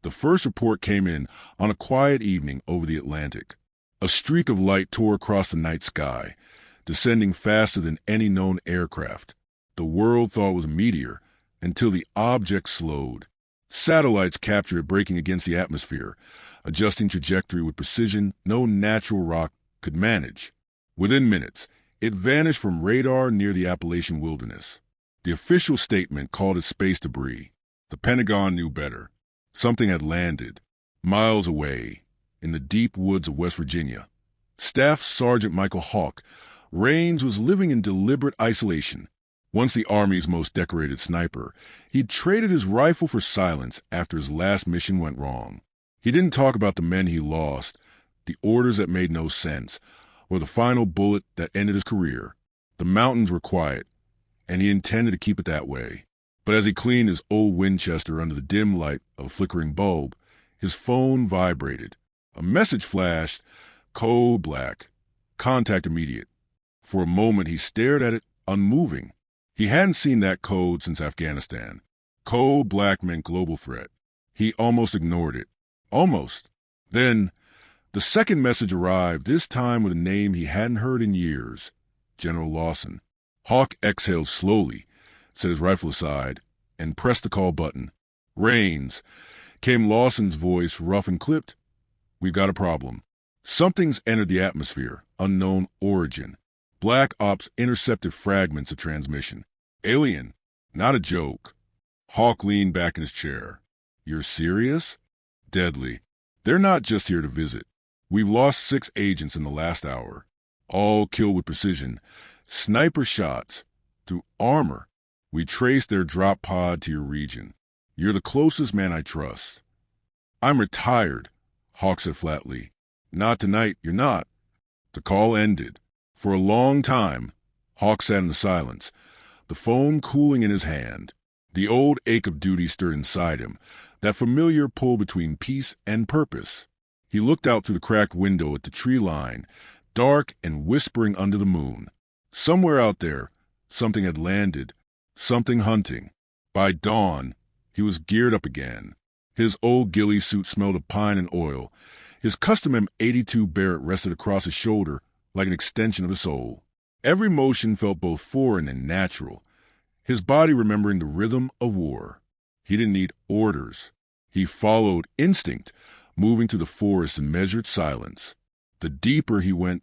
The first report came in on a quiet evening over the Atlantic. A streak of light tore across the night sky, descending faster than any known aircraft. The world thought it was a meteor until the object slowed. Satellites captured it breaking against the atmosphere, adjusting trajectory with precision no natural rock could manage. Within minutes, it vanished from radar near the Appalachian wilderness. The official statement called it space debris. The Pentagon knew better. Something had landed, miles away, in the deep woods of West Virginia. Staff Sergeant Michael Hawk Raines was living in deliberate isolation. Once the Army's most decorated sniper, he'd traded his rifle for silence after his last mission went wrong. He didn't talk about the men he lost, the orders that made no sense, or the final bullet that ended his career. The mountains were quiet, and he intended to keep it that way. But as he cleaned his old Winchester under the dim light of a flickering bulb, his phone vibrated. A message flashed, code black, contact immediate. For a moment he stared at it, unmoving. He hadn't seen that code since Afghanistan. Code black meant global threat. He almost ignored it. Almost. Then, the second message arrived, this time with a name he hadn't heard in years. General Lawson. Hawk exhaled slowly, set his rifle aside, and pressed the call button. Raines, came Lawson's voice, rough and clipped. We've got a problem. Something's entered the atmosphere, unknown origin. Black Ops intercepted fragments of transmission. Alien, not a joke. Hawk leaned back in his chair. You're serious? Deadly. They're not just here to visit. We've lost 6 agents in the last hour. All killed with precision. Sniper shots. Through armor. We traced their drop pod to your region. You're the closest man I trust. I'm retired, Hawk said flatly. Not tonight, you're not. The call ended. For a long time, Hawk sat in the silence, the phone cooling in his hand. The old ache of duty stirred inside him, that familiar pull between peace and purpose. He looked out through the cracked window at the tree line, dark and whispering under the moon. Somewhere out there, something had landed, something hunting. By dawn, he was geared up again. His old ghillie suit smelled of pine and oil. His custom M82 Barrett rested across his shoulder like an extension of his soul. Every motion felt both foreign and natural, his body remembering the rhythm of war. He didn't need orders. He followed instinct, moving through the forest in measured silence. The deeper he went,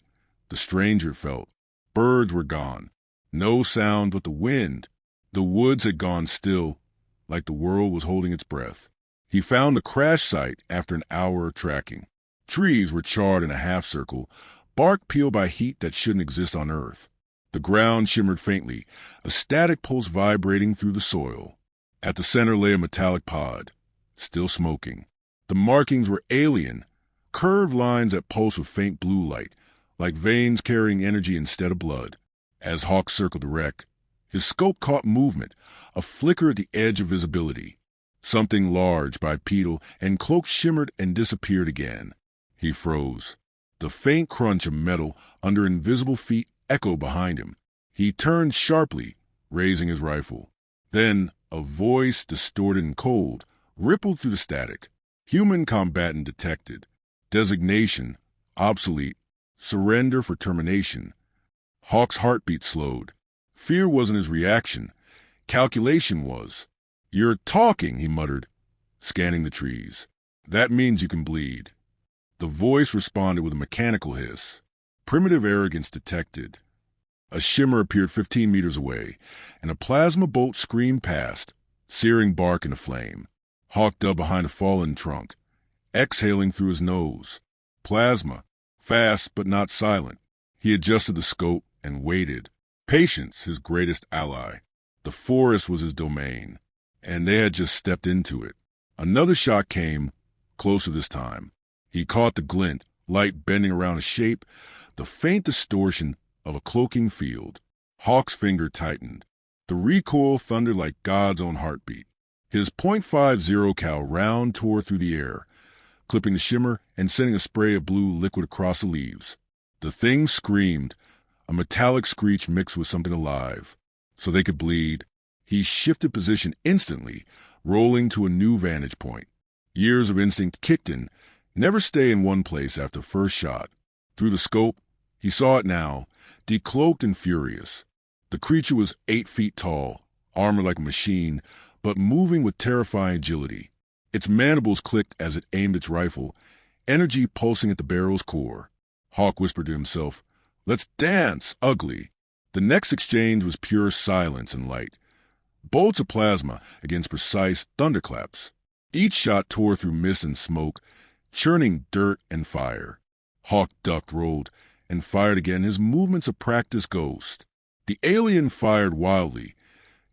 the stranger it felt. Birds were gone. No sound but the wind. The woods had gone still, like the world was holding its breath. He found the crash site after an hour of tracking. Trees were charred in a half circle, bark peeled by heat that shouldn't exist on Earth. The ground shimmered faintly, a static pulse vibrating through the soil. At the center lay a metallic pod, still smoking. The markings were alien, curved lines that pulsed with faint blue light, like veins carrying energy instead of blood. As Hawk circled the wreck, his scope caught movement, a flicker at the edge of visibility. Something large, bipedal, and cloaked shimmered and disappeared again. He froze. The faint crunch of metal under invisible feet echoed behind him. He turned sharply, raising his rifle. Then a voice, distorted and cold, rippled through the static. Human combatant detected. Designation, obsolete. Surrender for termination. Hawk's heartbeat slowed. Fear wasn't his reaction. Calculation was. You're talking, he muttered, scanning the trees. That means you can bleed. The voice responded with a mechanical hiss. Primitive arrogance detected. A shimmer appeared 15 meters away, and a plasma bolt screamed past, searing bark into flame. Hawk dug behind a fallen trunk, exhaling through his nose. Plasma, fast but not silent. He adjusted the scope and waited. Patience, his greatest ally. The forest was his domain, and they had just stepped into it. Another shot came, closer this time. He caught the glint, light bending around a shape, the faint distortion of a cloaking field. Hawk's finger tightened. The recoil thundered like God's own heartbeat. His .50 cal round tore through the air, clipping the shimmer and sending a spray of blue liquid across the leaves. The thing screamed, a metallic screech mixed with something alive. So they could bleed. He shifted position instantly, rolling to a new vantage point. Years of instinct kicked in. Never stay in one place after first shot. Through the scope, he saw it now, decloaked and furious. The creature was 8 feet tall, armored like a machine, but moving with terrifying agility. Its mandibles clicked as it aimed its rifle, energy pulsing at the barrel's core. Hawk whispered to himself, "Let's dance, ugly." The next exchange was pure silence and light. Bolts of plasma against precise thunderclaps. Each shot tore through mist and smoke, churning dirt and fire. Hawk ducked, rolled, and fired again, his movements a practiced ghost. The alien fired wildly,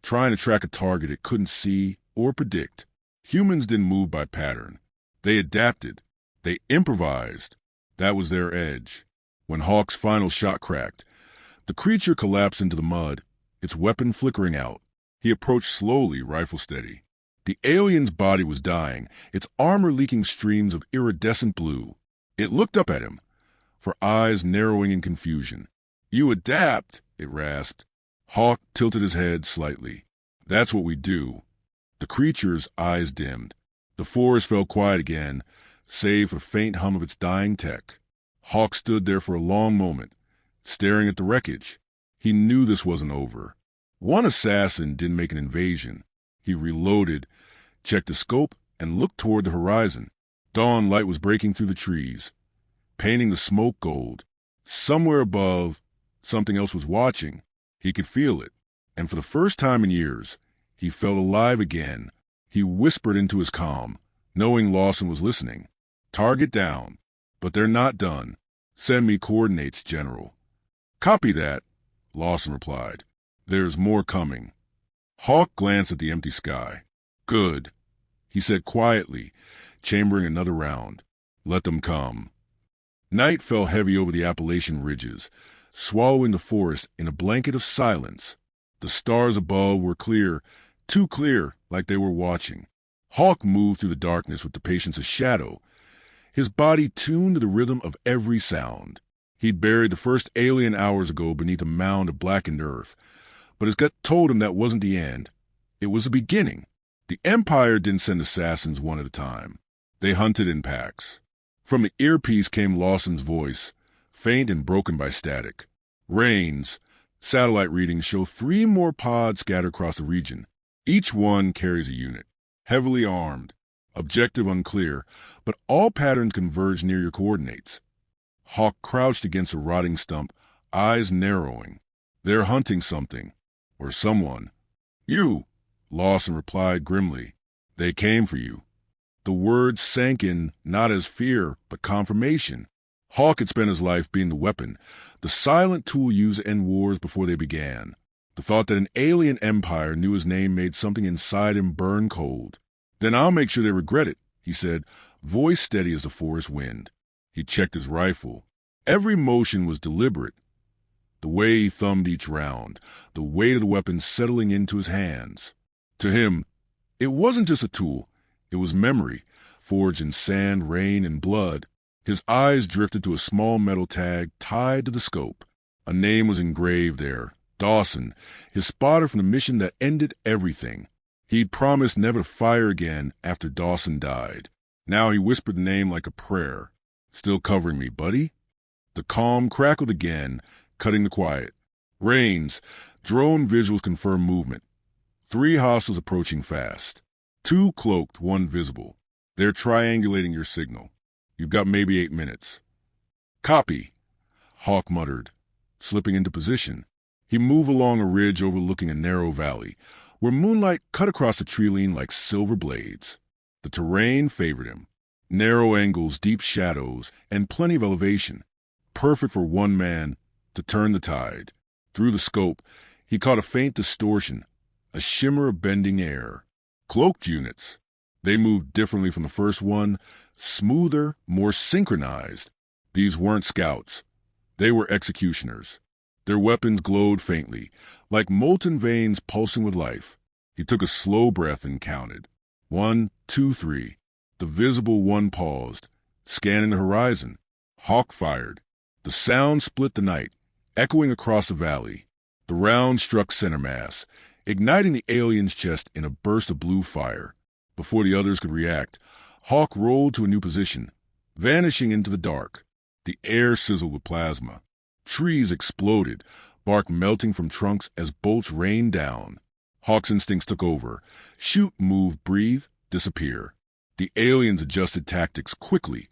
trying to track a target it couldn't see or predict. Humans didn't move by pattern. They adapted. They improvised. That was their edge. When Hawk's final shot cracked, the creature collapsed into the mud, its weapon flickering out. He approached slowly, rifle steady. The alien's body was dying, its armor leaking streams of iridescent blue. It looked up at him, for eyes narrowing in confusion. "You adapt," it rasped. Hawk tilted his head slightly. "That's what we do." The creature's eyes dimmed. The forest fell quiet again, save for the faint hum of its dying tech. Hawk stood there for a long moment, staring at the wreckage. He knew this wasn't over. One assassin didn't make an invasion. He reloaded, checked the scope, and looked toward the horizon. Dawn light was breaking through the trees, painting the smoke gold. Somewhere above, something else was watching. He could feel it, and for the first time in years, he felt alive again. He whispered into his comm, knowing Lawson was listening. "Target down, but they're not done. Send me coordinates, General." "Copy that," Lawson replied. "There's more coming." Hawk glanced at the empty sky. "Good," he said quietly, chambering another round. "Let them come." Night fell heavy over the Appalachian ridges, swallowing the forest in a blanket of silence. The stars above were clear, too clear, like they were watching. Hawk moved through the darkness with the patience of shadow, his body tuned to the rhythm of every sound. He'd buried the first alien hours ago beneath a mound of blackened earth, but his gut told him that wasn't the end. It was the beginning. The Empire didn't send assassins one at a time. They hunted in packs. From the earpiece came Lawson's voice, faint and broken by static. "Rains. Satellite readings show 3 more pods scattered across the region. Each one carries a unit, heavily armed. Objective unclear, but all patterns converge near your coordinates." Hawk crouched against a rotting stump, eyes narrowing. "They're hunting something, or someone." "You," Lawson replied grimly. "They came for you." The words sank in not as fear, but confirmation. Hawk had spent his life being the weapon, the silent tool used to end wars before they began. The thought that an alien empire knew his name made something inside him burn cold. "Then I'll make sure they regret it," he said, voice steady as the forest wind. He checked his rifle. Every motion was deliberate. The way he thumbed each round, the weight of the weapon settling into his hands. To him, it wasn't just a tool. It was memory, forged in sand, rain, and blood. His eyes drifted to a small metal tag tied to the scope. A name was engraved there. Dawson, his spotter from the mission that ended everything. He'd promised never to fire again after Dawson died. Now he whispered the name like a prayer. "Still covering me, buddy?" The calm crackled again, cutting the quiet. "Rains. Drone visuals confirm movement. 3 hostiles approaching fast. 2 cloaked, 1 visible. They're triangulating your signal. You've got maybe 8 minutes." "Copy," Hawk muttered, slipping into position. He moved along a ridge overlooking a narrow valley, where moonlight cut across the tree-line like silver blades. The terrain favored him. Narrow angles, deep shadows, and plenty of elevation. Perfect for one man to turn the tide. Through the scope, he caught a faint distortion, a shimmer of bending air. Cloaked units. They moved differently from the first one, smoother, more synchronized. These weren't scouts. They were executioners. Their weapons glowed faintly, like molten veins pulsing with life. He took a slow breath and counted. 1, 2, 3. The visible one paused, scanning the horizon. Hawk fired. The sound split the night, echoing across the valley. The round struck center mass, igniting the alien's chest in a burst of blue fire. Before the others could react, Hawk rolled to a new position, vanishing into the dark. The air sizzled with plasma. Trees exploded, bark melting from trunks as bolts rained down. Hawk's instincts took over. Shoot, move, breathe, disappear. The aliens adjusted tactics quickly,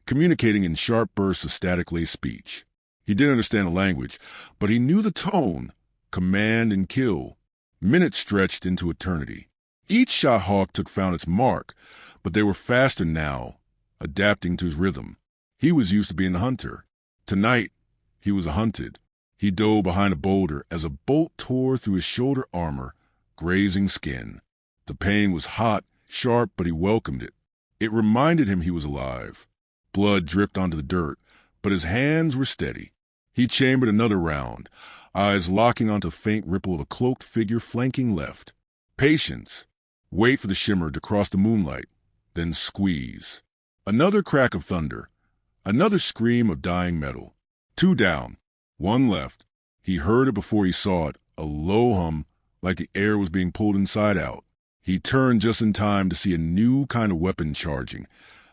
communicating in sharp bursts of static-laced speech. He didn't understand the language, but he knew the tone: command and kill. Minutes stretched into eternity. Each shot Hawk took found its mark, but they were faster now, adapting to his rhythm. He was used to being the hunter. Tonight, he was hunted. He dove behind a boulder as a bolt tore through his shoulder armor, grazing skin. The pain was hot, sharp, but he welcomed it. It reminded him he was alive. Blood dripped onto the dirt, but his hands were steady. He chambered another round, eyes locking onto a faint ripple of a cloaked figure flanking left. Patience. Wait for the shimmer to cross the moonlight, then squeeze. Another crack of thunder. Another scream of dying metal. 2 down. 1 left. He heard it before he saw it, a low hum like the air was being pulled inside out. He turned just in time to see a new kind of weapon charging,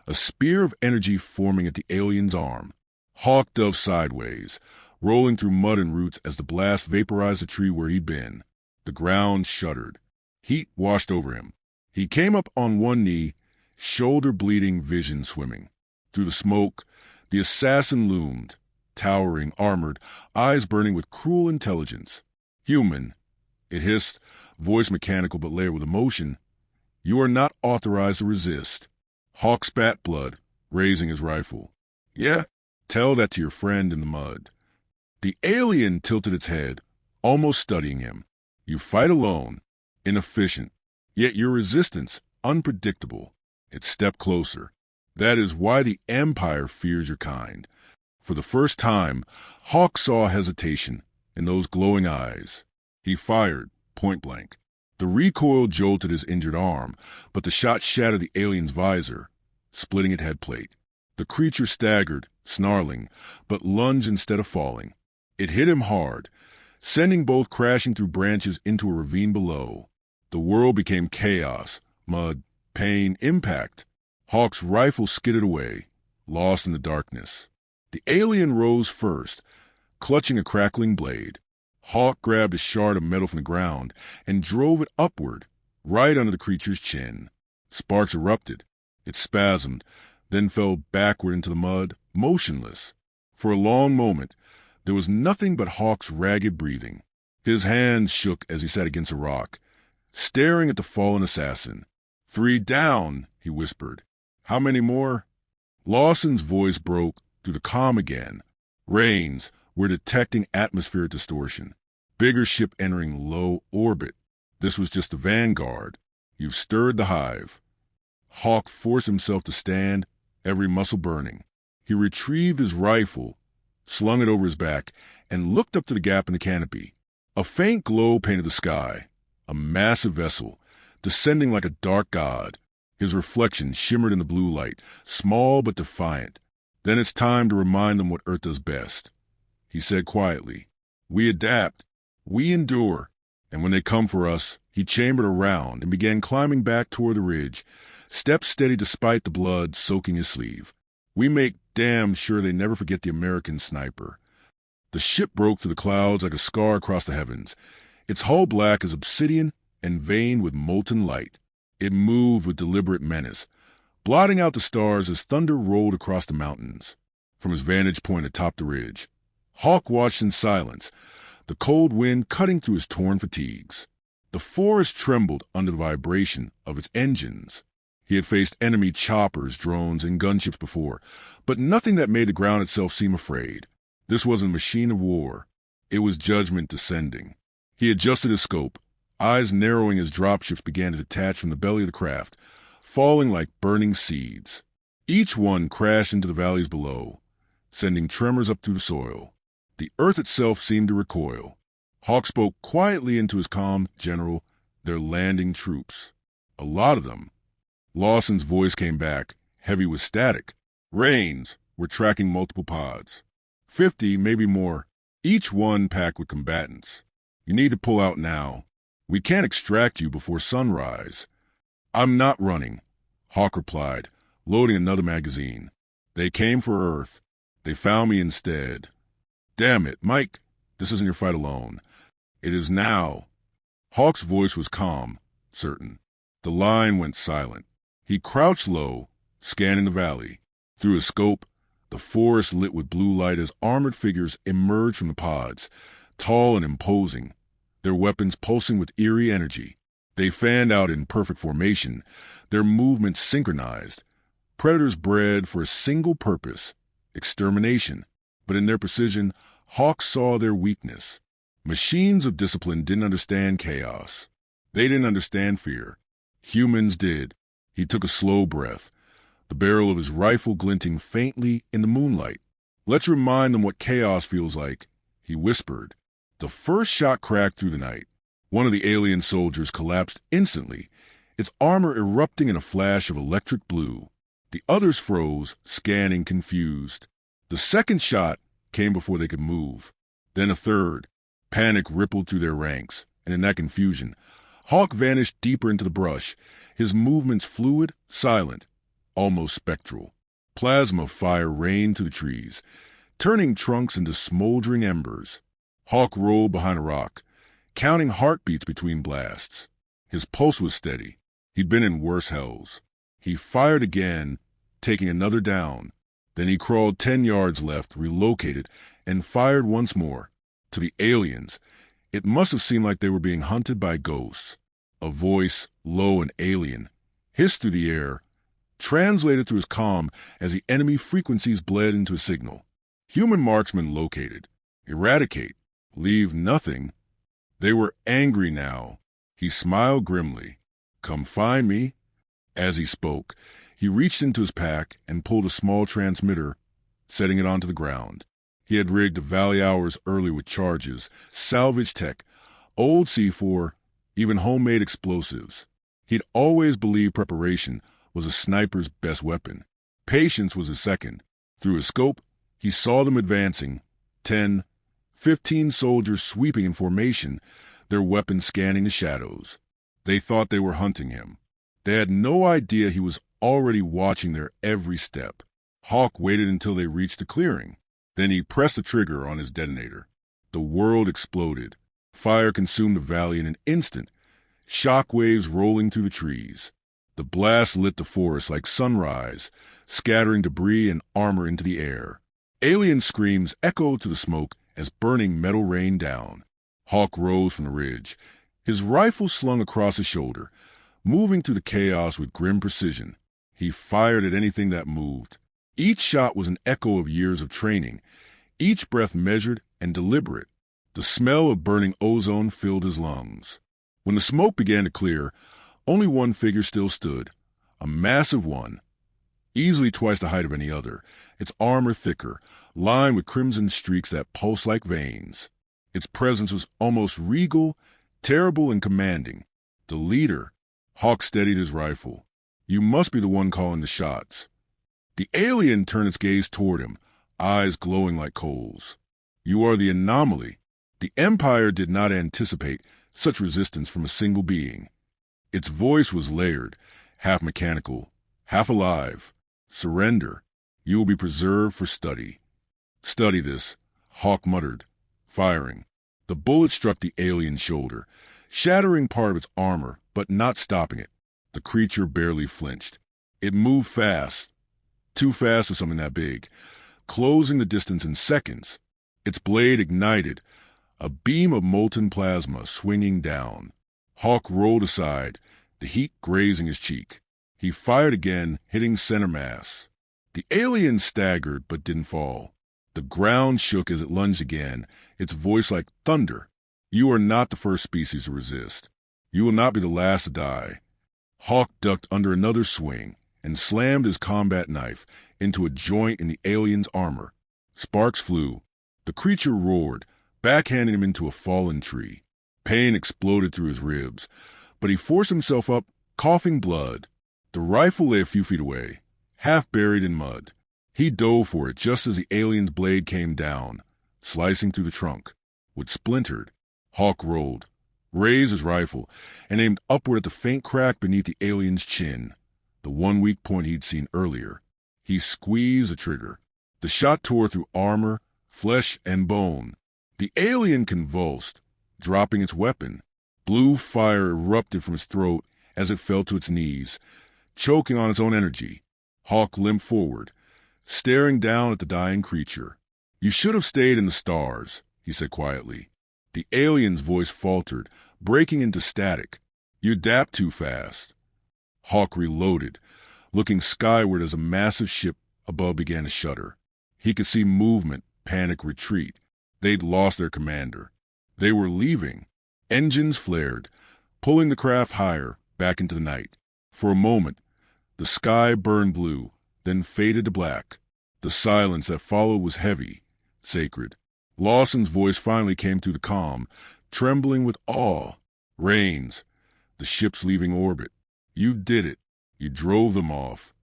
a spear of energy forming at the alien's arm. Hawk dove sideways, rolling through mud and roots as the blast vaporized the tree where he'd been. The ground shuddered. Heat washed over him. He came up on one knee, shoulder bleeding, vision swimming. Through the smoke, the assassin loomed, towering, armored, eyes burning with cruel intelligence. Human, it hissed, voice mechanical but layered with emotion. You are not authorized to resist. Hawk spat blood, raising his rifle. Yeah, tell that to your friend in the mud. The alien tilted its head, almost studying him. You fight alone, inefficient, yet your resistance unpredictable. It stepped closer. That is why the Empire fears your kind. For the first time, Hawk saw hesitation in those glowing eyes. He fired, point blank. The recoil jolted his injured arm, but the shot shattered the alien's visor, splitting its headplate. The creature staggered, snarling, but lunged instead of falling. It hit him hard, sending both crashing through branches into a ravine below. The world became chaos, mud, pain, impact. Hawk's rifle skidded away, lost in the darkness. The alien rose first, clutching a crackling blade. Hawk grabbed a shard of metal from the ground and drove it upward, right under the creature's chin. Sparks erupted. It spasmed, then fell backward into the mud, motionless. For a long moment, there was nothing but Hawk's ragged breathing. His hands shook as he sat against a rock, staring at the fallen assassin. 3 down, he whispered. How many more? Lawson's voice broke through the calm again. Rains, we're detecting atmospheric distortion. Bigger ship entering low orbit. This was just the vanguard. You've stirred the hive. Hawk forced himself to stand, every muscle burning. He retrieved his rifle, slung it over his back, and looked up to the gap in the canopy. A faint glow painted the sky. A massive vessel, descending like a dark god. His reflection shimmered in the blue light, small but defiant. Then it's time to remind them what Earth does best. He said quietly, we adapt, we endure, and when they come for us, he chambered around and began climbing back toward the ridge, steps steady despite the blood soaking his sleeve. We make damn sure they never forget the American sniper. The ship broke through the clouds like a scar across the heavens, its hull black as obsidian and veined with molten light. It moved with deliberate menace, blotting out the stars as thunder rolled across the mountains. From his vantage point atop the ridge, Hawk watched in silence, the cold wind cutting through his torn fatigues. The forest trembled under the vibration of its engines. He had faced enemy choppers, drones, and gunships before, but nothing that made the ground itself seem afraid. This wasn't a machine of war. It was judgment descending. He adjusted his scope, eyes narrowing as dropships began to detach from the belly of the craft, falling like burning seeds. Each one crashed into the valleys below, sending tremors up through the soil. The earth itself seemed to recoil. Hawk spoke quietly into his calm general, they're landing troops. A lot of them. Lawson's voice came back, heavy with static. Rains, we're tracking multiple pods. 50, maybe more, each one packed with combatants. You need to pull out now. We can't extract you before sunrise. I'm not running, Hawk replied, loading another magazine. They came for Earth. They found me instead. Damn it, Mike, this isn't your fight alone. It is now. Hawk's voice was calm, certain. The line went silent. He crouched low, scanning the valley. Through his scope, the forest lit with blue light as armored figures emerged from the pods, tall and imposing, their weapons pulsing with eerie energy. They fanned out in perfect formation, their movements synchronized. Predators bred for a single purpose, extermination. But in their precision, Hawk saw their weakness. Machines of discipline didn't understand chaos. They didn't understand fear. Humans did. He took a slow breath, the barrel of his rifle glinting faintly in the moonlight. Let's remind them what chaos feels like, he whispered. The first shot cracked through the night. One of the alien soldiers collapsed instantly, its armor erupting in a flash of electric blue. The others froze, scanning, confused. The second shot came before they could move. Then a third. Panic rippled through their ranks, and in that confusion, Hawk vanished deeper into the brush, his movements fluid, silent, almost spectral. Plasma fire rained through the trees, turning trunks into smoldering embers. Hawk rolled behind a rock, counting heartbeats between blasts. His pulse was steady. He'd been in worse hells. He fired again, taking another down. Then he crawled 10 yards left, relocated, and fired once more. To the aliens, it must have seemed like they were being hunted by ghosts. A voice, low and alien, hissed through the air, translated through his comm as the enemy frequencies bled into a signal. Human marksmen located. Eradicate. Leave nothing. They were angry now. He smiled grimly. Come find me. As he spoke, he reached into his pack and pulled a small transmitter, setting it onto the ground. He had rigged the valley hours early with charges, salvage tech, old C4, even homemade explosives. He'd always believed preparation was a sniper's best weapon. Patience was his second. Through his scope, he saw them advancing, 10, 15 soldiers sweeping in formation, their weapons scanning the shadows. They thought they were hunting him. They had no idea he was already watching their every step. Hawk waited until they reached the clearing. Then he pressed the trigger on his detonator. The world exploded. Fire consumed the valley in an instant, shock waves rolling through the trees. The blast lit the forest like sunrise, scattering debris and armor into the air. Alien screams echoed to the smoke as burning metal rained down. Hawk rose from the ridge, his rifle slung across his shoulder, moving through the chaos with grim precision. He fired at anything that moved. Each shot was an echo of years of training, each breath measured and deliberate. The smell of burning ozone filled his lungs. When the smoke began to clear, only one figure still stood, a massive one, easily twice the height of any other, its armor thicker, lined with crimson streaks that pulsed like veins. Its presence was almost regal, terrible and commanding. The leader. Hawk steadied his rifle. You must be the one calling the shots. The alien turned its gaze toward him, eyes glowing like coals. You are the anomaly. The Empire did not anticipate such resistance from a single being. Its voice was layered, half mechanical, half alive. Surrender. You will be preserved for study. Study this, Hawk muttered, firing. The bullet struck the alien's shoulder, shattering part of its armor, but not stopping it. The creature barely flinched. It moved fast, too fast for something that big, closing the distance in seconds. Its blade ignited, a beam of molten plasma swinging down. Hawk rolled aside, the heat grazing his cheek. He fired again, hitting center mass. The alien staggered but didn't fall. The ground shook as it lunged again, its voice like thunder. You are not the first species to resist. You will not be the last to die. Hawk ducked under another swing and slammed his combat knife into a joint in the alien's armor. Sparks flew. The creature roared, backhanding him into a fallen tree. Pain exploded through his ribs, but he forced himself up, coughing blood. The rifle lay a few feet away, half buried in mud. He dove for it just as the alien's blade came down, slicing through the trunk. Wood splintered. Hawk rolled, raised his rifle, and aimed upward at the faint crack beneath the alien's chin. the one weak point he'd seen earlier. He squeezed the trigger. The shot tore through armor, flesh, and bone. The alien convulsed, dropping its weapon. Blue fire erupted from its throat as it fell to its knees, choking on its own energy. Hawk limped forward, staring down at the dying creature. "You should have stayed in the stars," he said quietly. The alien's voice faltered, breaking into static. "You adapt too fast." Hawk reloaded, looking skyward as a massive ship above began to shudder. He could see movement, panic, retreat. They'd lost their commander. They were leaving. Engines flared, pulling the craft higher, back into the night. For a moment, the sky burned blue, then faded to black. The silence that followed was heavy, sacred. Lawson's voice finally came through the calm, trembling with awe. "Rains, the ship's leaving orbit. You did it. You drove them off."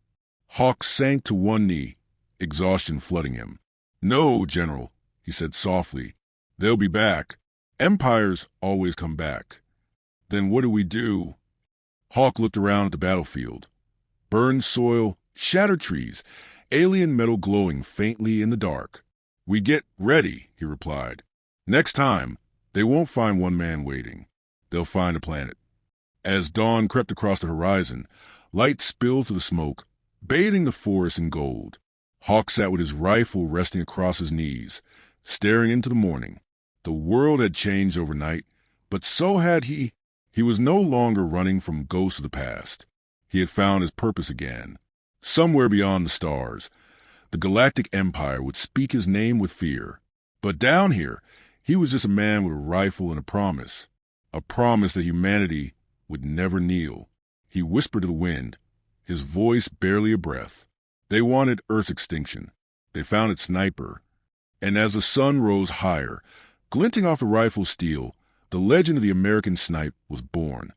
Hawk sank to one knee, exhaustion flooding him. "No, General," he said softly. "They'll be back. Empires always come back." "Then what do we do?" Hawk looked around at the battlefield. Burned soil, shattered trees, alien metal glowing faintly in the dark. "We get ready," he replied. "Next time, they won't find one man waiting. They'll find a planet." As dawn crept across the horizon, light spilled through the smoke, bathing the forest in gold. Hawk sat with his rifle resting across his knees, staring into the morning. The world had changed overnight, but so had he. He was no longer running from ghosts of the past. He had found his purpose again. Somewhere beyond the stars, the Galactic Empire would speak his name with fear. But down here, he was just a man with a rifle and a promise that humanity would never kneel. He whispered to the wind, his voice barely a breath. They wanted Earth's extinction. They found its sniper. And as the sun rose higher, glinting off the rifle's steel, the legend of the American snipe was born.